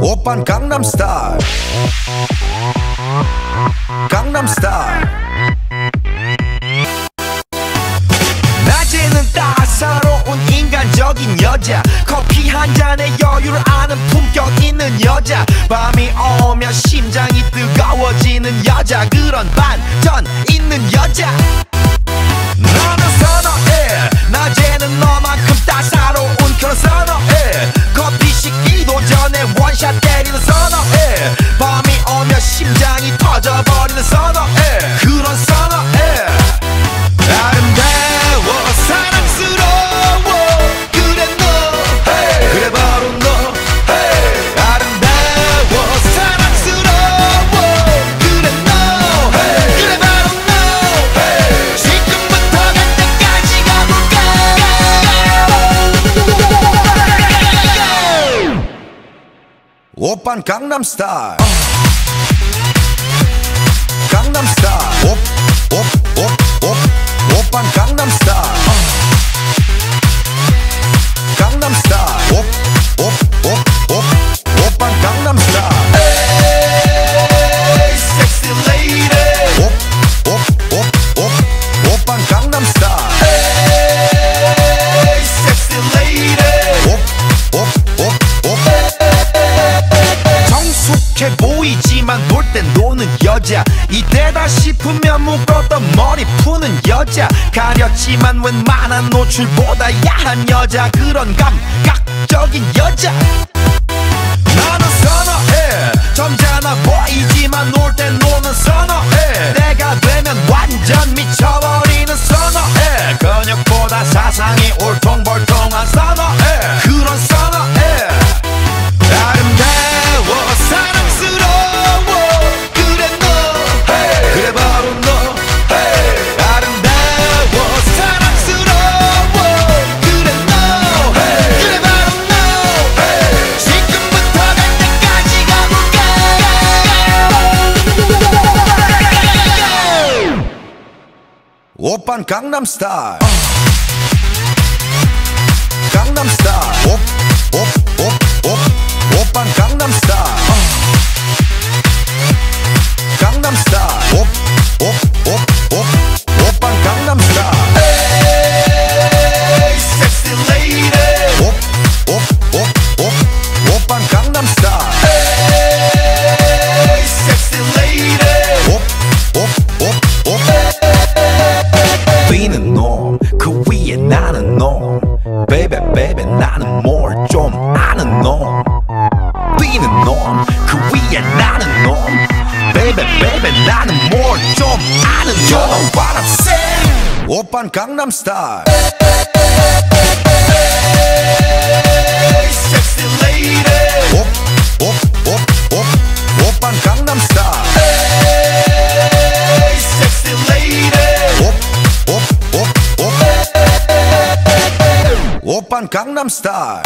오빤 강남스타일 강남스타일 낮에는 따사로운 인간적인 여자 커피 한 잔에 여유를 아는 품격 있는 여자 밤이 오면 심장이 뜨거워지는 여자 그런 반전 있는 여자 나는 선호해 낮에는 너만큼 따사로운 그런 선호해 커피 식기도 전에 원샷 때리는 선호해 밤이 오면 심장이 터져버리는 선호해 그런 선호해 아름다워 사랑스러워 그래 너 hey. 그래 바로 너 hey. 아름다워 사랑스러워 그래 너 hey. 그래 바로 너 hey. 지금부터 갈 때까지 가볼까 오빤 강남스타일 강남스타일 오빤 강남스타일 강남스타일 오빤 강남스타일 에이 섹시 레이디 오빤 강남스타일 에이 섹시 레이디 정숙해 보이지만 놀 땐 노는 여자 이때다 싶으면 묶었던 머리 푸는 여자 가렸지만 웬만한 노출보다 야한 여자 그런 감각적인 여자 나는 선호해 점잖아 보이지만 놀 땐 노는 선호해 내가 되면 완전 미쳐버리는 선호해 근육보다 사상이 울퉁불퉁한 선호해 그런 선호해 아름다워 사랑스러워 그래 너 hey. 그래 바로 너 hey. 아름다워 사랑스러워 그래 너 hey. 그래 바로 너 hey. 지금부터 갈 때까지 가볼까 오빤 강남스타일 강남스타일 오빤 강남스타일 강남스타일 오빤 강남스타일 에이 섹시 레이디 오빤 강남스타일 에이 섹시 레이디 뛰는 놈그 위에 나는 놈 베이베 베이베 나는 뭘 좀 아는 놈 뛰는 놈 그 위에 나는 놈 베이베 베이베 나는 뭘 좀 아는 놈 You know what I'm saying 오빤 강남스타일 섹시 레이디 오빤 강남스타일 섹시 레이디 오빤 강남스타일